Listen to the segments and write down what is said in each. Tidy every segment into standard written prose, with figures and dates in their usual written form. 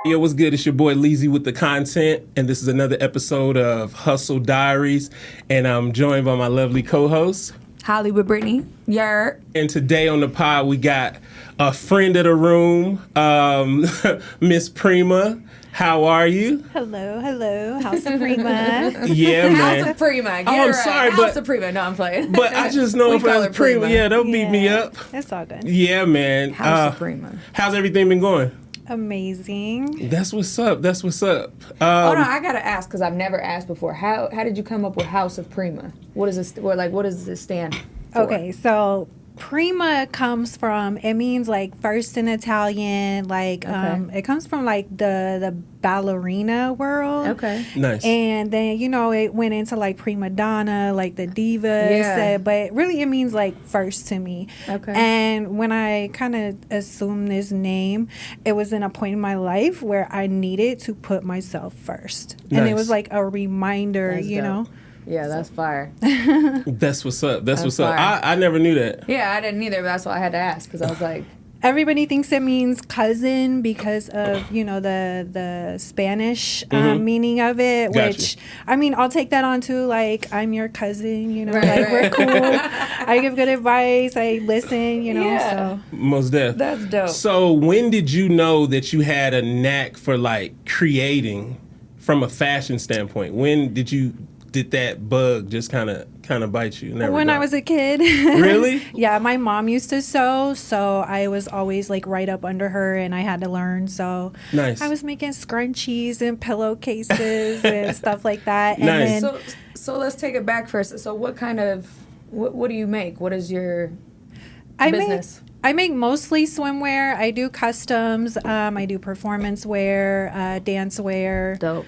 Yo, what's good? It's your boy Leezy with the content, and this is another episode of Hustle Diaries, and I'm joined by my lovely co-host, Hollywood Brittney, Jarrett. And today on the pod, we got a friend of the room, Miss Prima. How are you? Hello, House of Prima. Yeah, man. House of Prima. Get I'm it right. sorry, House of Prima. No, I'm playing. But I just know We if call it's her Prima, Prima. yeah, they'll beat me up. It's all good. Yeah, man. House of Prima. How's everything been going? Amazing. That's what's up. That's what's up. Hold on, I gotta ask because I've never asked before. How did you come up with House of Prima? What is this? What does this stand for? Okay, so Prima comes from, it means like first in Italian, like it comes from like the ballerina world. Okay. Nice. And then, it went into like prima donna, like the divas. Yeah. But really it means like first to me. Okay. And when I kind of assumed this name, it was in a point in my life where I needed to put myself first. And it Nice. was like a reminder, That's dope. Yeah, that's fire. That's what's up. That's what's up. fire. I never knew that. Yeah, I didn't either, but that's why I had to ask because I was like, Everybody thinks it means cousin because of, the Spanish meaning of it, Gotcha. which, I mean, I'll take that on too. Like, I'm your cousin, Right, we're right. cool. I give good advice. I listen, Yeah. so. Most definitely. that's dope. So when did you know that you had a knack for like creating from a fashion standpoint? When did that bug just kind of bite you? When I was a kid. Really? Yeah, my mom used to sew, so I was always like right up under her and I had to learn. So Nice. I was making scrunchies and pillowcases and stuff like that. And Nice. then So let's take it back first. So what do you make? What is your I business? I make mostly swimwear. I do customs. I do performance wear, dance wear, Dope.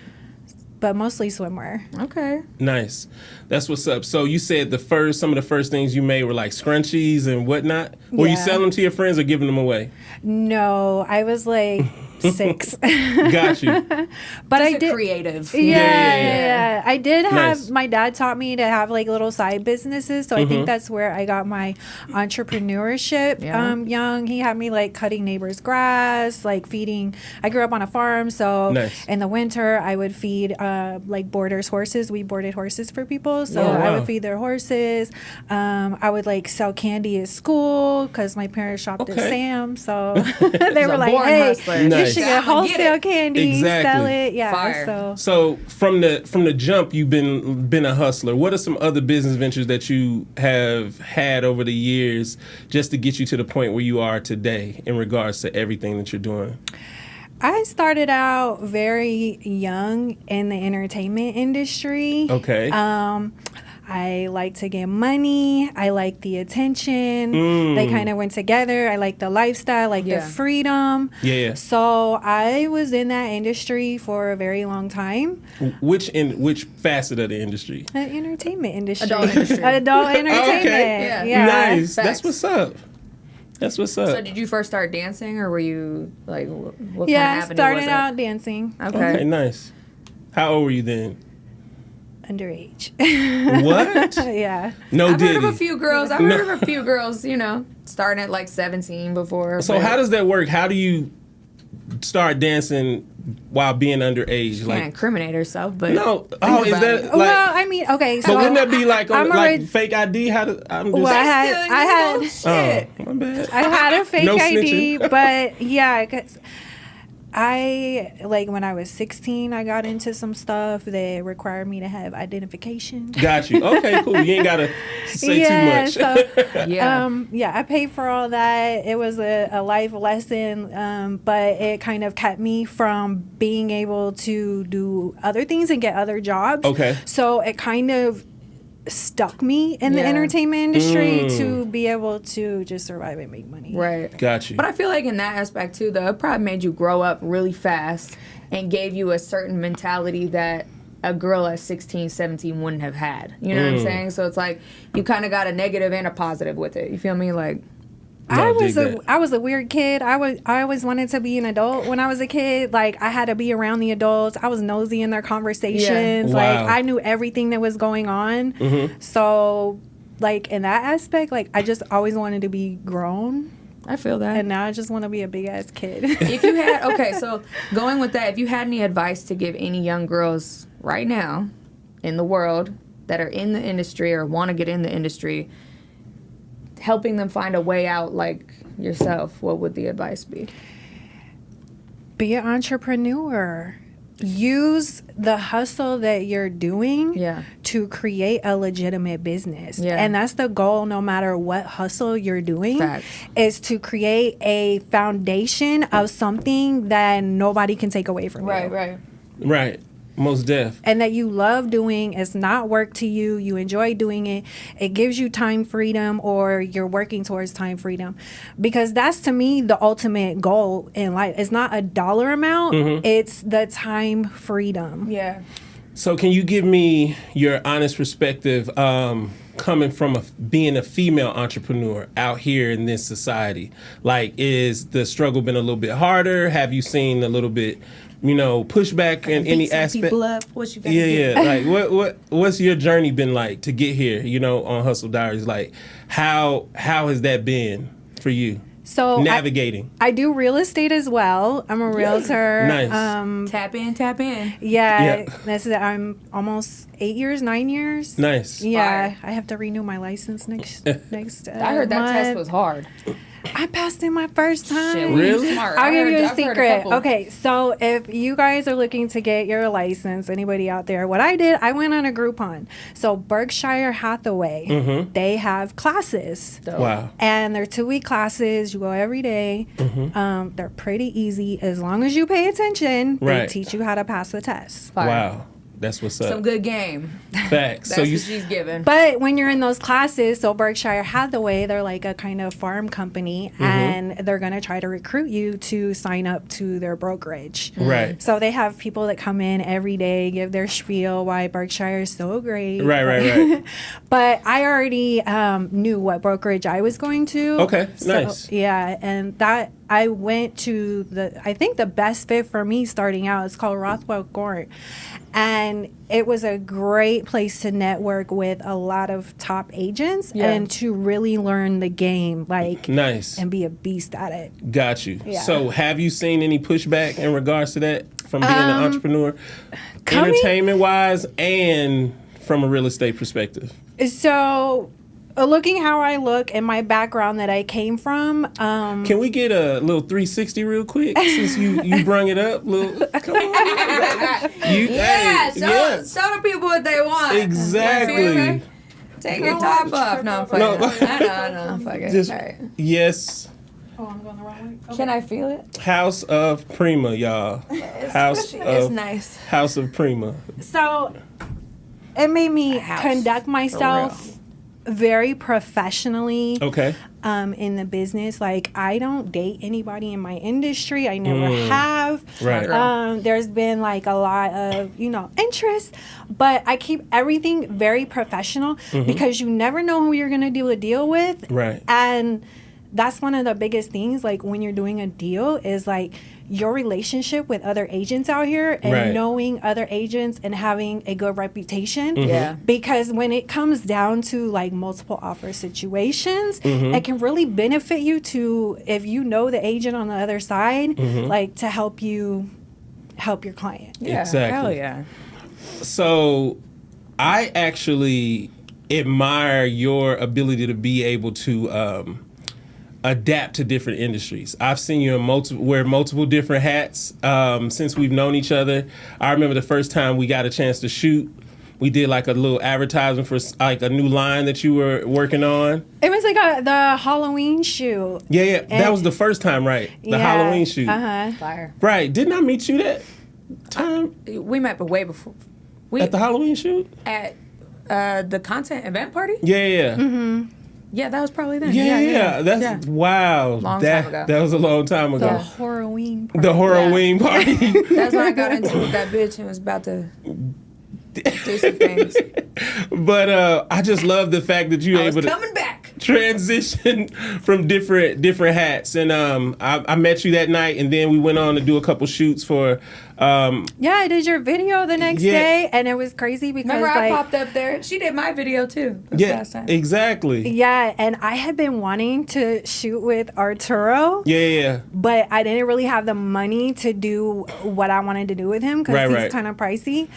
but mostly swimwear. Okay. Nice. That's what's up. So you said some of the first things you made were like scrunchies and whatnot. Were you Yeah. selling them to your friends or giving them away? No, I was like 6. Got you. But Just I a did. creative. Yeah. I did have, Nice. my dad taught me to have like little side businesses. So I think that's where I got my entrepreneurship Yeah. young. He had me like cutting neighbors' grass, like feeding. I grew up on a farm. So Nice. in the winter, I would feed like boarders' horses. We boarded horses for people. So Oh, I wow. would feed their horses. I would like sell candy at school because my parents shopped at Okay. Sam's. So they a were like, born hey, hustler. you Nice. should I'ma get wholesale it. candy, Exactly. sell it. Yeah. Fire. So So from the jump, you've been a hustler. What are some other business ventures that you have had over the years just to get you to the point where you are today in regards to everything that you're doing? I started out very young in the entertainment industry. Okay. I like to get money. I like the attention. They kind of went together. I like the lifestyle, like Yeah. the freedom. Yeah. So I was in that industry for a very long time. Which facet of the industry? The entertainment industry. Adult industry. Adult entertainment. Yeah. Yeah. Nice. Facts. That's what's up. That's what's up. So did you first start dancing, or were you like, what Yeah, kind of avenue started was it? out dancing. Okay, nice. How old were you then? Underage. What? Yeah. No I've Diddy. heard of a few girls. I've heard of a few girls, starting at like 17 before. So but how does that work? How do you start dancing while being underage? can't Like, incriminate herself, but no. Oh, is about that it. like? Well, I mean, okay. So But wouldn't that be like I'm like already- fake ID? How do I'm just? Well, I Stealing had people's shit. Oh, my bad. I had a fake No ID, snitching. but yeah, 'cause I like when I was 16, I got into some stuff that required me to have identification. Got you. Okay, cool. You ain't gotta say Yeah, too much. so Yeah. I paid for all that. It was a life lesson, but it kind of kept me from being able to do other things and get other jobs. Okay. So it kind of stuck me in the Yeah. entertainment industry to be able to just survive and make money. Right. Got you. But I feel like in that aspect too, though, it probably made you grow up really fast and gave you a certain mentality that a girl at 16, 17 wouldn't have had. You know what I'm saying? So it's like you kind of got a negative and a positive with it. You feel me? Like, No, I dig that. was a weird kid. I always wanted to be an adult when I was a kid. Like I had to be around the adults. I was nosy in their conversations. Wow. Like I knew everything that was going on. So like in that aspect, like I just always wanted to be grown. I feel that. And now I just want to be a big ass kid. If you had, okay, so going with that, if you had any advice to give any young girls right now in the world that are in the industry or want to get in the industry, helping them find a way out like yourself, what would the advice be? Be an entrepreneur. Use the hustle that you're doing to create a legitimate business. And that's the goal, no matter what hustle you're doing. Facts. Is to create a foundation of something that nobody can take away from you. Right. Most def. And that you love doing. It's not work to you. You enjoy doing it. It gives you time freedom, or you're working towards time freedom. Because that's, to me, the ultimate goal in life. It's not a dollar amount. It's the time freedom. Yeah. So can you give me your honest perspective coming from being a female entrepreneur out here in this society? Like, is the struggle been a little bit harder? Have you seen a little bit, pushback in any aspect? People up. What you got? Like what's your journey been like to get here? On Hustle Diaries, like how has that been for you? So navigating. I do real estate as well. I'm a realtor. Nice. Tap in. Yeah. I'm almost 9 years. Nice. Yeah. I have to renew my license next. I heard that test was hard. I passed it my first time. Shit, really? Smart. I'll give you a I've heard secret. couple. Okay, so if you guys are looking to get your license, anybody out there, what I did, I went on a Groupon. So Berkshire Hathaway, they have classes. Dope. Wow. And they're 2-week classes. You go every day. They're pretty easy. As long as you pay attention, they teach you how to pass the test. Fire. Wow. That's what's up. Some good game. Facts. That's what she's giving. But when you're in those classes, so Berkshire Hathaway, they're like a kind of farm company, and they're going to try to recruit you to sign up to their brokerage. Right. So they have people that come in every day, give their spiel why Berkshire is so great. Right. But I already knew what brokerage I was going to. Okay, nice. Yeah, and that I went to I think the best fit for me starting out is called Rothwell Gort. And it was a great place to network with a lot of top agents and to really learn the game, nice, and be a beast at it. Got you. Yeah. So have you seen any pushback in regards to that from being an entrepreneur, entertainment wise and from a real estate perspective? So looking how I look and my background that I came from. Can we get a little 360 real quick since you brung it up? Come on. Show the people what they want. Exactly. Take your top off. No, I'm fucking. No, fuck it. Just, all right. yes. Oh, I'm going the wrong way. Okay. Can I feel it? House of Prima, y'all. It's nice. House of Prima. So it made me conduct myself very professionally. Okay. In the business. Like, I don't date anybody in my industry. I never have. Right. There's been like a lot of, interest, but I keep everything very professional because you never know who you're going to do a deal with. Right. And that's one of the biggest things, like, when you're doing a deal is like your relationship with other agents out here and knowing other agents and having a good reputation. Yeah. Because when it comes down to like multiple offer situations, it can really benefit you to, if you know the agent on the other side, like, to help you help your client. Yeah. Exactly. Hell yeah. So I actually admire your ability to be able to adapt to different industries. I've seen you wear multiple different hats since we've known each other. I remember the first time we got a chance to shoot, we did like a little advertisement for like a new line that you were working on. It was like the Halloween shoot. Yeah. That was the first time, right? The Halloween shoot. Fire. Right. Didn't I meet you that time? We met, but way before. At the Halloween shoot? At the content event party? Yeah. Yeah, that was probably then. Yeah. That's wow. Long time ago. That was a long time ago. The Horrorween party. The Horrorween party. That's when I got into with that bitch and was about to do some things. But I just love the fact that you're able to coming back. transition from different hats. And I met you that night, and then we went on to do a couple shoots for. I did your video the next day, and it was crazy because remember I popped up there. She did my video too. Last time. Exactly. Yeah, and I had been wanting to shoot with Arturo. Yeah. But I didn't really have the money to do what I wanted to do with him because he's kind of pricey.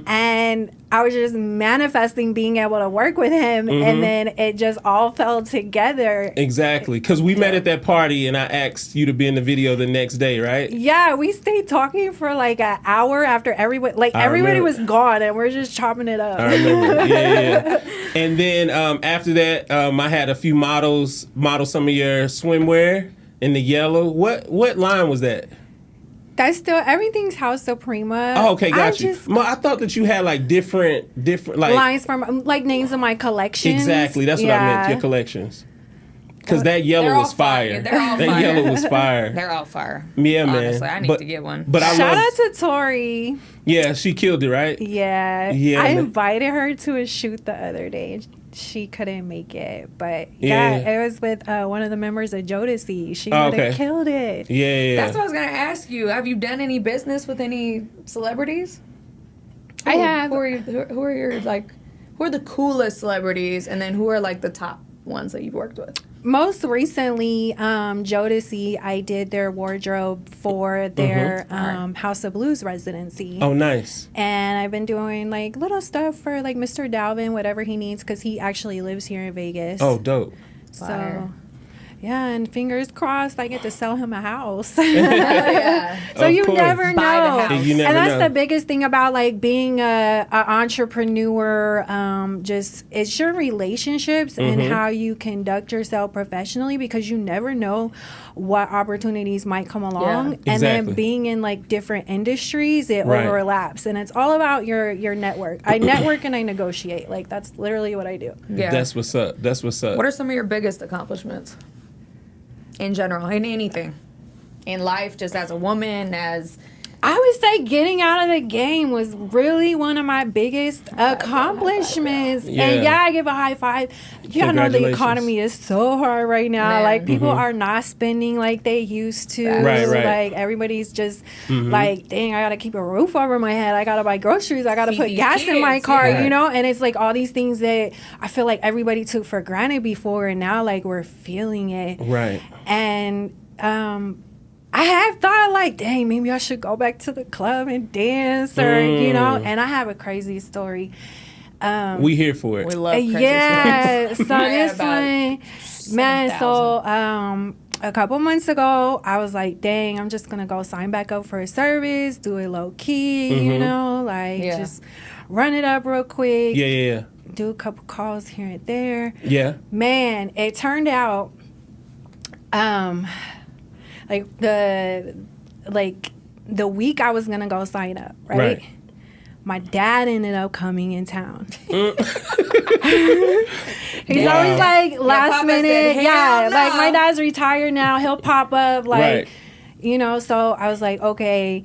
And I was just manifesting being able to work with him, and then it just all fell together. Exactly, because we met at that party, and I asked you to be in the video the next day, right? Yeah, we stayed talking for like an hour after everybody was gone, and we're just chopping it up. I remember. Yeah. And then after that, I had a few models model some of your swimwear in the yellow. What line was that? That's still everything's House of Prima. Oh, okay, got you. I thought that you had like different like lines from like names of my collections. Exactly, that's what I meant. Your collections. Because that yellow was fire. They're all that fire. yellow was fire. They're all fire. Yeah, man. Honestly, I need to get one. But shout out to Tori. Yeah, she killed it, right? Yeah. I invited her to a shoot the other day. She couldn't make it, but it was with one of the members of Jodeci. She would have killed it. Yeah. That's what I was gonna ask you. Have you done any business with any celebrities? I have. Who are the coolest celebrities, and then who are like the top ones that you've worked with? Most recently, Jodeci, I did their wardrobe for their House of Blues residency. Oh, nice. And I've been doing like little stuff for like Mr. Dalvin, whatever he needs, because he actually lives here in Vegas. Oh, dope. So, yeah, and fingers crossed I get to sell him a house. So you never know. And that's the biggest thing about like being a entrepreneur. Just it's your relationships and how you conduct yourself professionally, because you never know what opportunities might come along. Yeah. And then being in like different industries, it overlaps, and it's all about your network. I network and I negotiate. Like that's literally what I do. Yeah, that's what's up. What are some of your biggest accomplishments? In general, in anything, in life, just as a woman, I would say getting out of the game was really one of my biggest accomplishments. And I give a high five. You gotta know the economy is so hard right now. Man. Like people are not spending like they used to. Right. Like everybody's just like, dang, I gotta keep a roof over my head. I gotta buy groceries. I gotta put gas in my car, you know? And it's like all these things that I feel like everybody took for granted before, and now like we're feeling it. Right. And I have thought like, dang, maybe I should go back to the club and dance, or you know. And I have a crazy story. We here for it. We love crazy stories. So this one, man. So a couple months ago, I was like, dang, I'm just gonna go sign back up for a service, do it low key, you know, like just run it up real quick. Yeah. Do a couple calls here and there. Yeah. Man, it turned out, like the week I was gonna go sign up, right? My dad ended up coming in town. He's always like last minute. Like my dad's retired now. He'll pop up like, you know, so I was like, okay,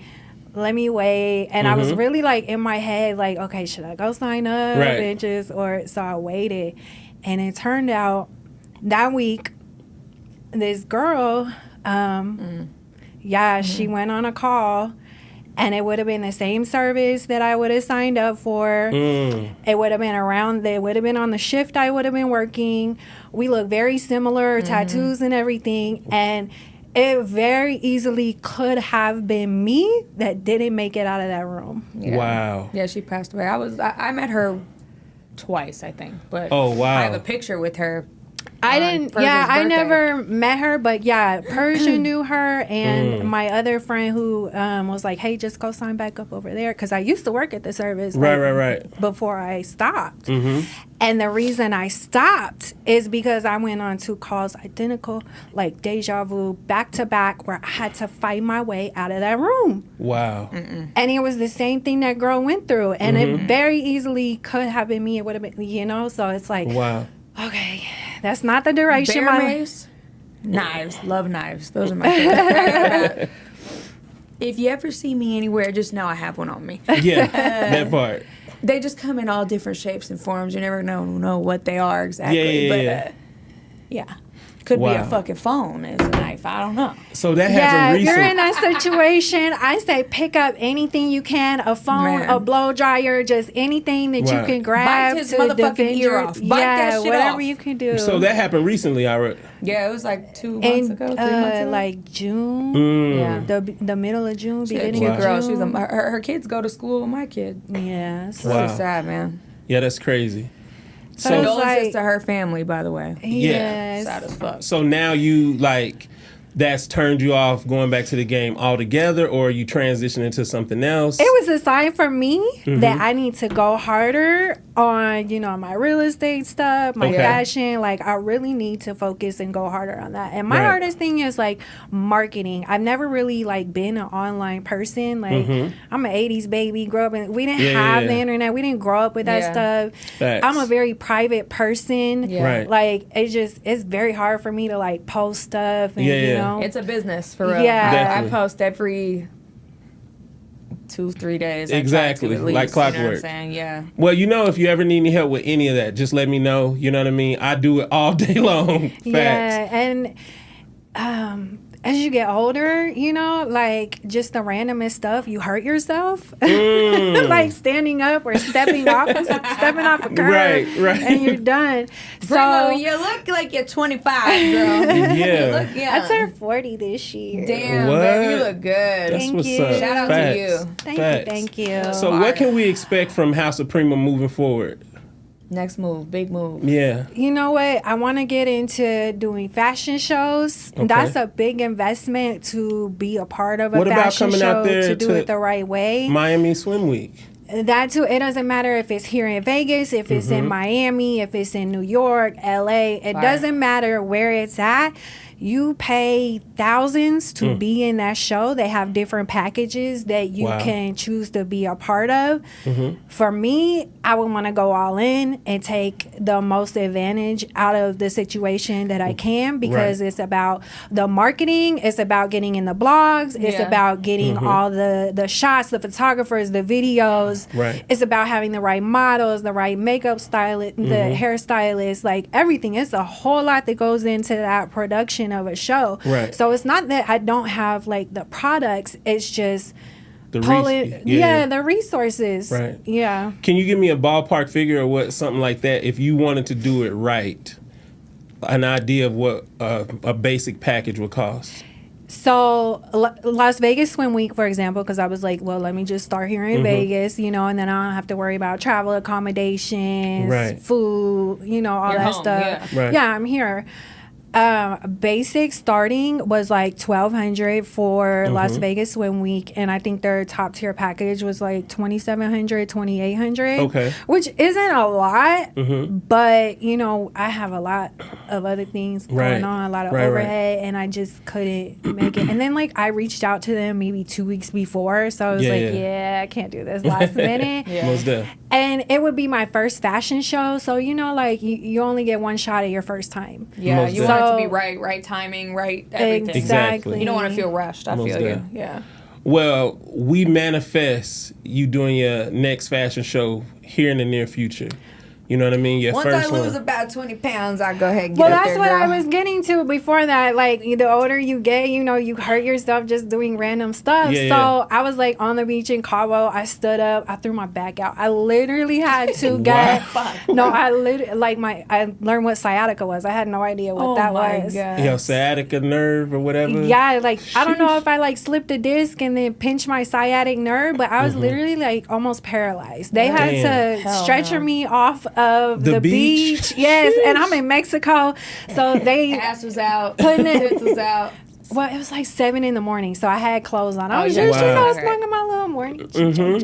let me wait. And I was really like in my head, like, okay, should I go sign up? So I waited. And it turned out that week, this girl, she went on a call, and it would have been the same service that I would have signed up for. It would have been they would have been on the shift I would have been working. We look very similar, tattoos and everything. And it very easily could have been me that didn't make it out of that room. Yeah. Wow. Yeah, she passed away. I met her twice, I think. But I have a picture with her. I didn't. I never met her, but Persia knew her, and my other friend who was like, "Hey, just go sign back up over there," because I used to work at the service, before I stopped. And the reason I stopped is because I went on 2 calls, identical, like deja vu, back to back, where I had to fight my way out of that room. Wow. And it was the same thing that girl went through, and it very easily could have been me. It would have been, you know. So it's like, wow. Okay, that's not the duration. Bear mace, knives, love knives. Those are my favorite. If you ever see me anywhere, just know I have one on me. Yeah, that part. They just come in all different shapes and forms. You never know what they are exactly. Yeah. Could be Wow. a fucking phone as a knife. I don't know. So that Yeah, happened if you're in recently. that situation, I say pick up anything you can, a phone, Man. a blow dryer, just anything that you Right. can grab Bite his to motherfucking defend ear your, off. Bite that shit whatever off. you can do. So that happened recently, Ira. Yeah, it was like 2 months in ago, 3 months ago. like June, Mm. yeah. the middle of June, She a beginning cute of girl. June. She's her kids go to school with my kid. Yeah, It's so Wow. really sad, man. Yeah, that's crazy. So So, it's Condolences like- to her family, by the way. yes. Sad as fuck. so now you like that's turned you off going back to the game altogether, or you transition into something else? It was a sign for me Mm-hmm. that I need to go harder on, my real estate stuff, my Okay. fashion. Like, I really need to focus and go harder on that. And my Right. hardest thing is like marketing. I've never really like been an online person. Like, I'm an 80s baby, grew up in, we didn't Mm-hmm. Yeah, have yeah. the internet. We didn't grow up with that Yeah. stuff. Facts. I'm a very private person. Yeah. Right. Like, it's very hard for me to like post stuff and, Yeah, yeah. It's a business for real. Yeah. I Definitely. post every 2-3 days. I try to Exactly, at least, like You know what clockwork. I'm saying? Yeah. Well, if you ever need any help with any of that, just let me know. You know what I mean? I do it all day long. Facts. Yeah, and as you get older, like just the randomest stuff, you hurt yourself. Like standing up or stepping off a curb, Right. and you're done. So So you look like you're 25, girl. Yeah. You look young. I turned 40 this year. Damn, What? baby, you look good. That's Thank what's you. up. Shout out to Facts. you. Thank you. So what can we expect from House of Prima moving forward? Next move, big move. Yeah. You know what? I want to get into doing fashion shows. Okay. That's a big investment to be a part of a What about fashion coming show out there to do to it the right way. Miami Swim Week. That too. It doesn't matter if it's here in Vegas, if it's in Miami, if it's in New York, LA. It Fire. doesn't matter where it's at. You pay thousands to be in that show. They have different packages that you Wow. can choose to be a part of. For me, I would want to go all in and take the most advantage out of the situation that I can, because Right. it's about the marketing, it's about getting in the blogs, it's Yeah. about getting all the shots, the photographers, the videos. Right. It's about having the right models, the right makeup stylist, the hairstylist, like everything. It's a whole lot that goes into that production of a show. Right. So it's not that I don't have like the products, it's just The pulling yeah. the resources. Right. Yeah. Can you give me a ballpark figure or what something like that if you wanted to do it right? An idea of what a basic package would cost. So Las Vegas Swim Week, for example, because I was like, well, let me just start here in Vegas, and then I don't have to worry about travel accommodations, Right. food, all You're that home, stuff. yeah. Right. Yeah, I'm here. Basic starting was like $1,200 for Las Vegas Swim Week, and I think their top tier package was like $2,700, $2,800. Okay. Which isn't a lot, but I have a lot of other things Right. going on, a lot of Right, right. overhead, and I just couldn't make it. And then like I reached out to them maybe 2 weeks before, so I was I can't do this last minute. Yeah. Most deaf. And it would be my first fashion show, so like you only get one shot at your first time. Yeah, Most you want it to be So- right timing, right everything. Exactly. You don't want to feel rushed. I Most feel def. you. Yeah. Well, we manifest you doing your next fashion show here in the near future. You know what I mean? Your Once I first lose one. about 20 pounds, I go ahead and get Well, up that's there, what I girl. was getting to before that. Like, the older you get, you hurt yourself just doing random stuff. Yeah, so yeah. I was like on the beach in Cabo. I stood up. I threw my back out. I literally had to get. No, I learned what sciatica was. I had no idea what Oh that my was. God. Your sciatica nerve or whatever. Yeah, like I don't know if I like slipped a disc and then pinched my sciatic nerve, but I was literally like almost paralyzed. They had Damn. to Hell stretcher no. me off of The the beach? beach. Yes, and I'm in Mexico, so they Ass was out. Putting it- Tits was out. Well, it was like 7 a.m, so I had clothes on. I Oh, was yeah. just, Wow. smoking my little morning.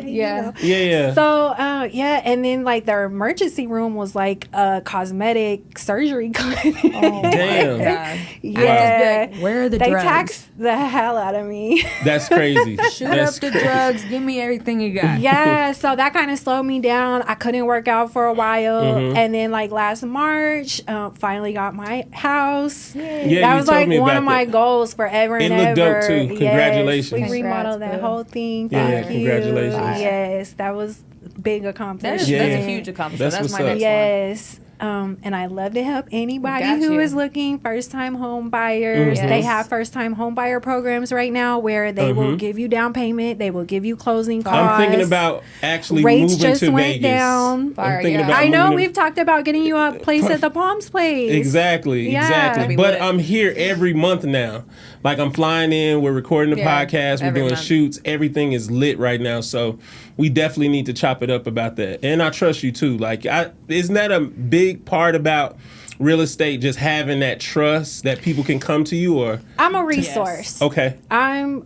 Yeah. Yeah. So, and then like their emergency room was like a cosmetic surgery clinic. Oh my Damn. God. Yeah. Like, where are the They drugs? taxed the hell out of me. That's crazy. Shoot That's up the crazy. drugs. Give me everything you got. Yeah, so that kind of slowed me down. I couldn't work out for a while, Mm-hmm. and then like last March, finally got my house. Yeah, That you was told like me one about of my that. goals forever It and looked dope, ever. too. Congratulations. Yes, we remodeled Congrats, that bro. whole thing. Yeah, Thank you. congratulations. Yes, that was big accomplishment. That's Yeah. a huge accomplishment. That's That's my what's next up. one. Yes. And I love to help anybody Got who you. is looking, first-time home buyers. Yes. They have first-time home buyer programs right now where they will give you down payment. They will give you closing costs. I'm thinking about actually Rates moving just to went Vegas. down. Fire, I'm thinking yeah. about I know moving to- we've talked about getting you a place at the Palms place. Exactly, Yeah. exactly. Be But lit. I'm here every month now. Like I'm flying in, we're recording the Yeah, podcast, we're every doing month. shoots. Everything is lit right now. So we definitely need to chop it up about that. And I trust you too. Like, isn't that a big part about real estate? Just having that trust that people can come to you, or I'm a resource. okay,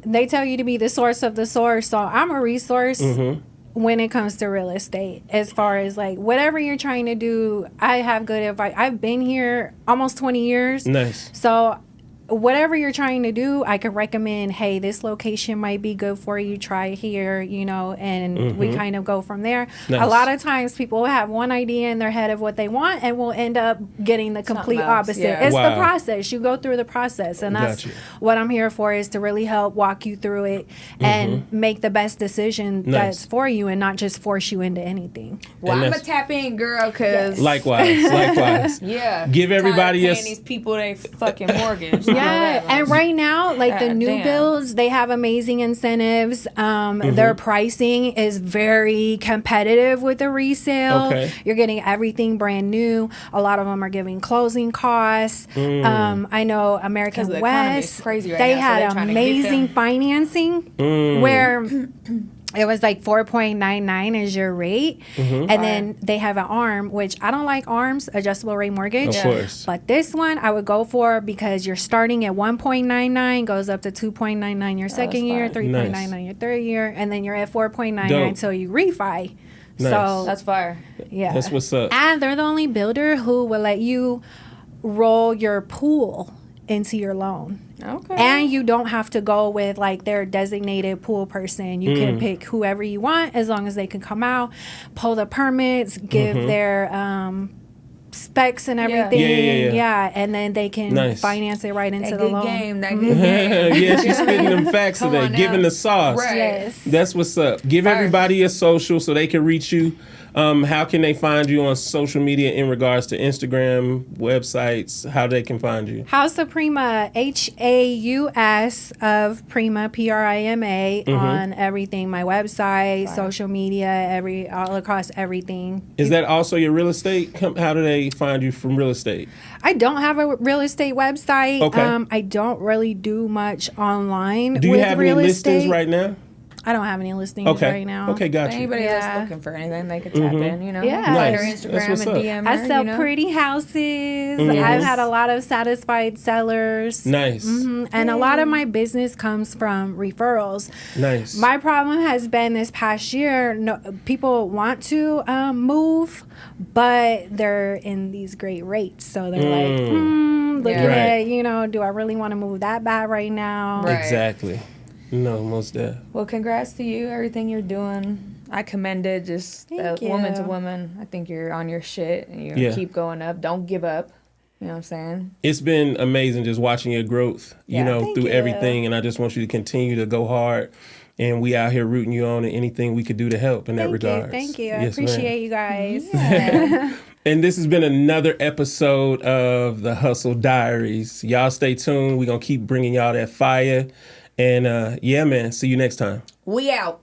They tell you to be the source of the source, so I'm a resource Mm-hmm. when it comes to real estate. As far as like whatever you're trying to do, I have good advice. I've been here almost 20 years. nice. So whatever you're trying to do, I could recommend, hey, this location might be good for you. Try here, and we kind of go from there. Nice. A lot of times people will have one idea in their head of what they want and will end up getting the complete else, opposite. yeah. It's Wow. the process. You go through the process, and that's Gotcha. what I'm here for, is to really help walk you through it and make the best decision that's for you and not just force you into anything. Well, And I'm that's- gonna tap in, girl, because Likewise. yeah, Give everybody tired a of paying these people they fucking mortgage. You know Yeah, that and much. right now, like the God new damn. builds, they have amazing incentives. Their pricing is very competitive with the resale. Okay. You're getting everything brand new. A lot of them are giving closing costs. I know 'Cause American the economy is West, crazy right they now, so had they're trying to get amazing them. financing where it was like 4.99 is your rate. And then they have an ARM, which I don't like ARMs, adjustable rate mortgage. Of course. But this one I would go for because you're starting at 1.99, goes up to 2.99 your second year, fire. 3.99 your third year, and then you're at 4.99 Dope. until you refi. Nice. So That's fire. yeah, That's what's up. and they're the only builder who will let you roll your pool into your loan. Okay. And you don't have to go with like their designated pool person. You can pick whoever you want as long as they can come out, pull the permits, give their specs and everything. Yeah. And then they can Nice. finance it right into that the good loan. game. That good game. Yeah, she's spitting them facts Come today, on now. giving the sauce. Right. Yes. That's what's up. Give Fire. everybody a social so they can reach you. How can they find you on social media in regards to Instagram, websites, how they can find you? House of Prima, Haus of Prima, Prima, on everything. My website, social media, all across everything. Is that also your real estate? How do they find you from real estate? I don't have a real estate website. Okay. I don't really do much online Do you with have any real listings estate. right now? I don't have any listings Okay. right now. Okay, got you. Anybody Yeah. that's looking for anything, they could tap in. You know, Yeah. find her Nice. That's Instagram what's and up. DM her. I sell you know? pretty houses. I've had a lot of satisfied sellers. Nice. And a lot of my business comes from referrals. Nice. My problem has been this past year, people want to move, but they're in these great rates. So they're like, looking Yeah. at, do I really want to move that bad right now? Right. Exactly. No, most definitely. Well, congrats to you, everything you're doing. I commend it, just Thank woman to you. woman. I think you're on your shit and you Yeah. keep going up. Don't give up. You know what I'm saying? It's been amazing just watching your growth, Yeah. Thank through you. everything. And I just want you to continue to go hard. And we out here rooting you on and anything we could do to help in that regard. Thank you. I Yes, ma'am. appreciate you guys. And this has been another episode of the Hustle Diaries. Y'all stay tuned. We're going to keep bringing y'all that fire. And yeah, man, see you next time. We out.